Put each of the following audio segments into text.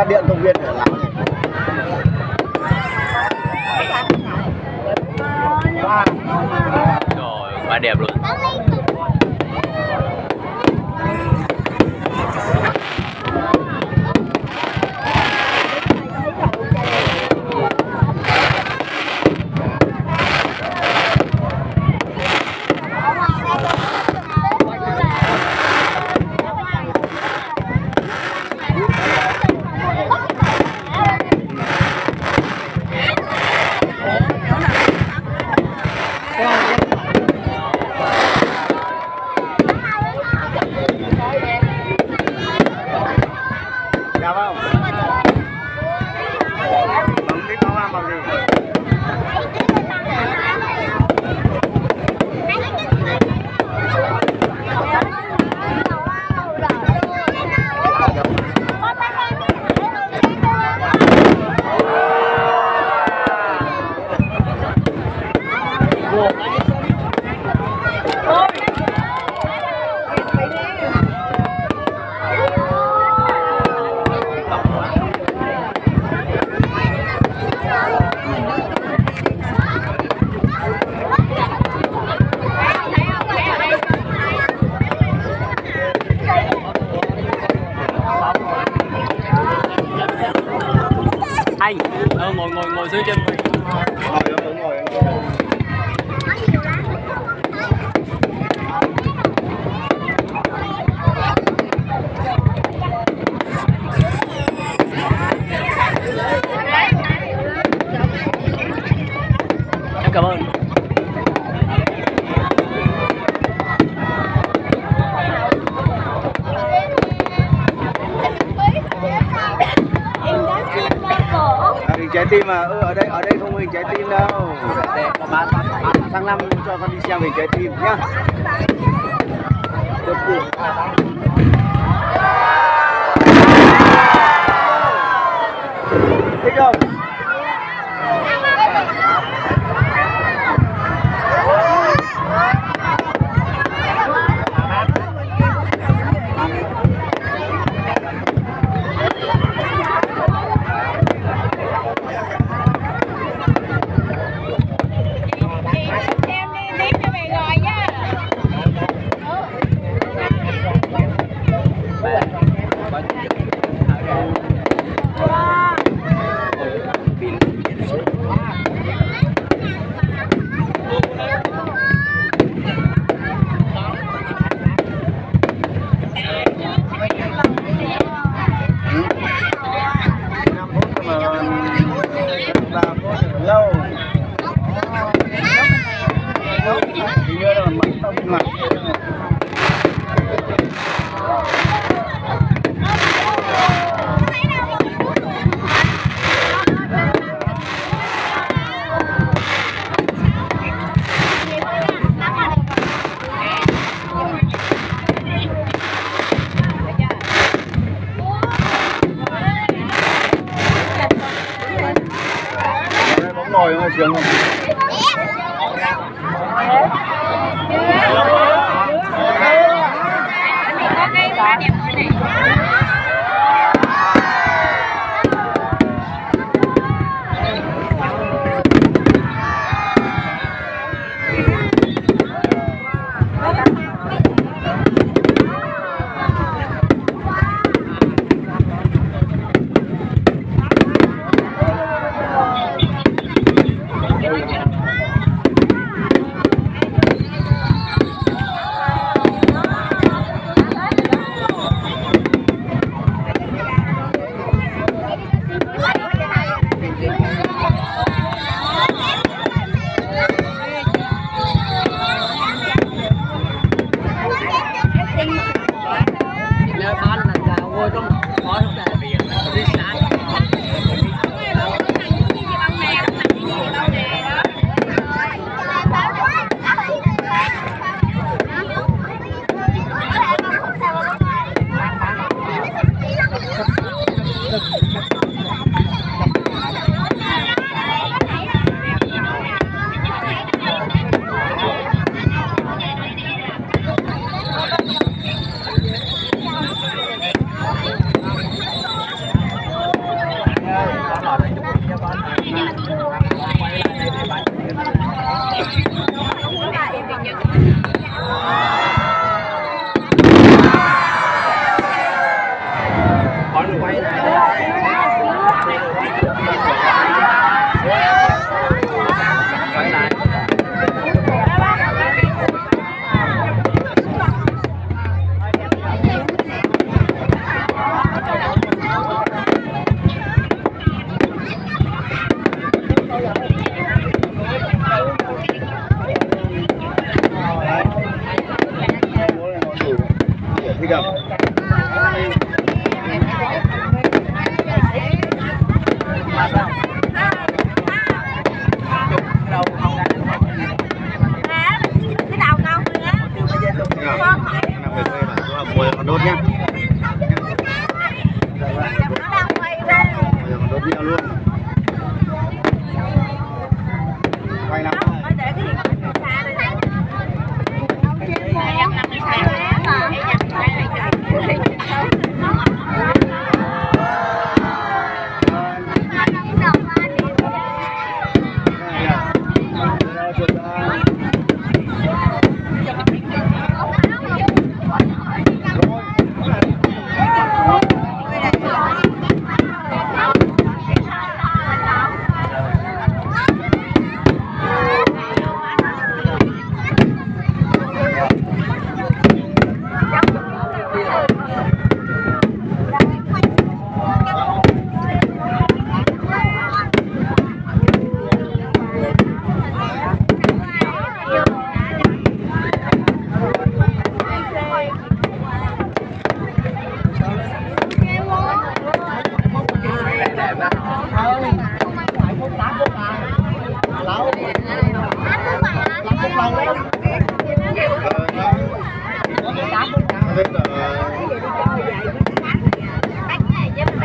điện công viên ở lắm. Rồi, quá đẹp luôn. Đẹp không? Bấm thích nó làm bằng gì? Anh ngồi dưới chân mình. Ngồi. Em cảm ơn. Hình trái tim mà ở đây không hình trái tim đâu. Để tháng 5 cho con đi xem hình trái tim nhá. Thích không? Lâu thì nhớ là mặt bóng ngồi không sướng không? đi cầm. Mùi còn đốt nhá. Mùi còn đốt nhiều luôn. Quay lắm.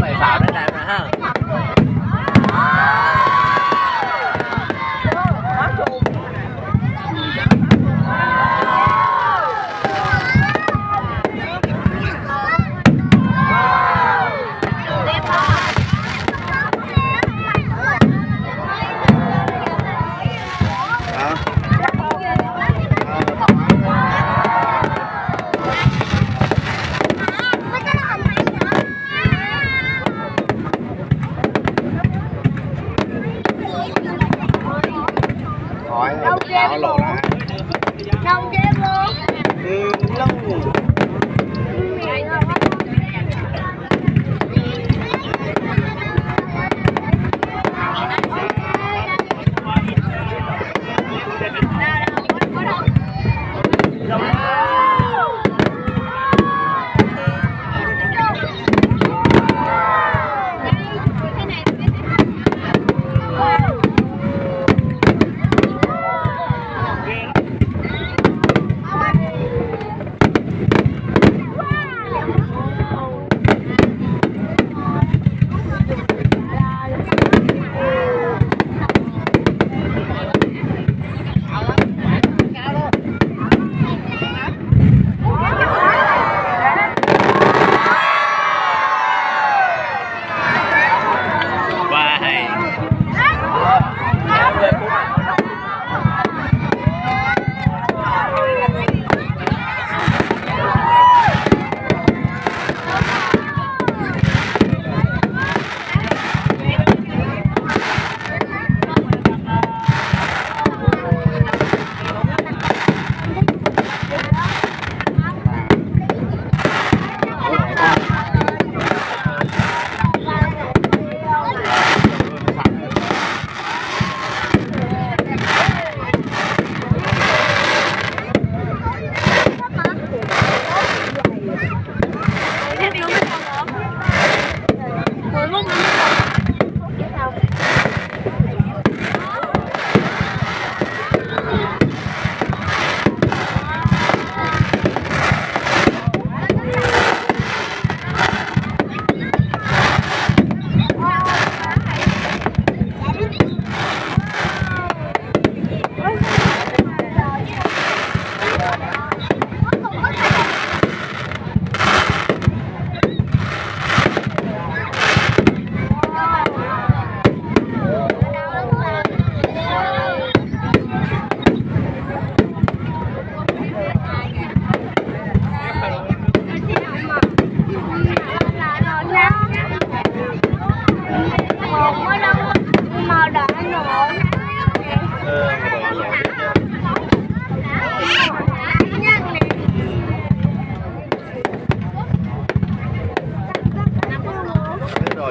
Mày pháo đến đây mà ha. Hỏi áo lộ ra. Đông ghê luôn. Lâu.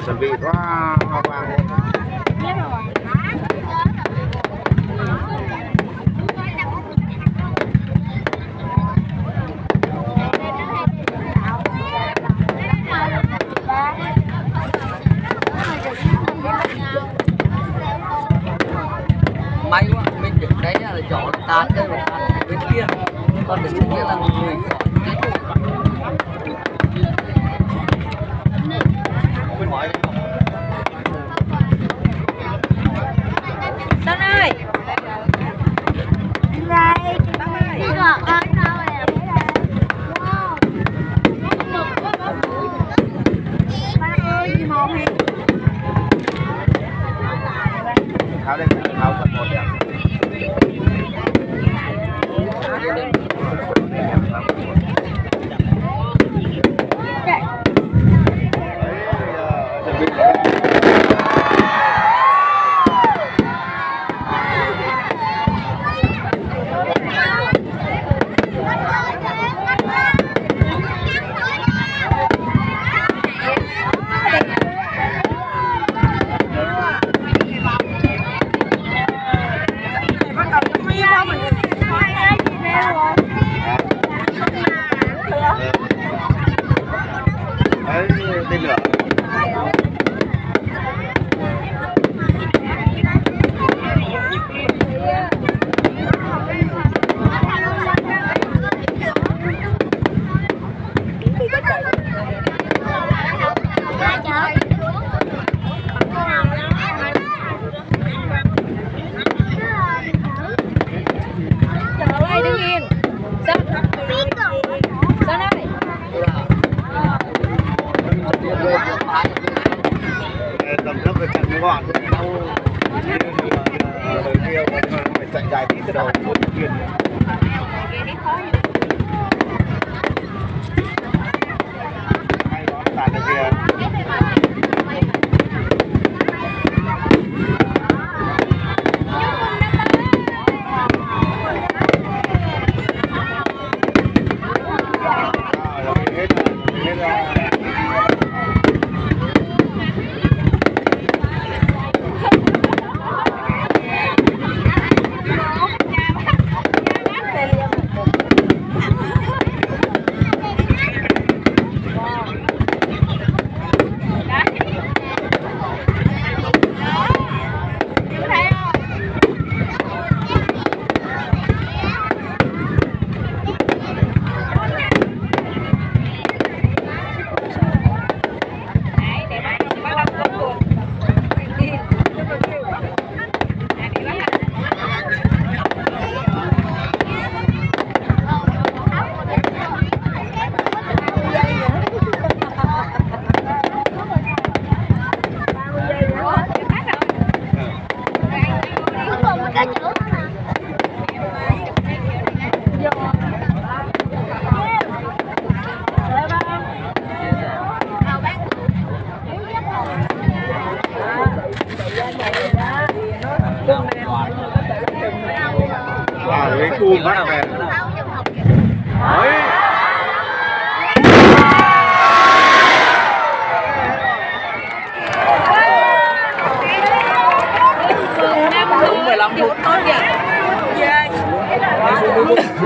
chuẩn bị hoa vàng luôn. kia. Con được chính nghĩa là một người Sơn ơi. Đây. Đi ngọt ơi sao vậy? Wow. Ba ơi, gì màu hả? tháo đây tháo phần một đẹp tên lửa Ơi đứng yên. Sơn. Sơn ơi. tầm thấp về chặn nó gọn đâu kia phải chạy dài tí từ đầu kia hay đó tàn được kia cái cu bắt về đúng 15 phút.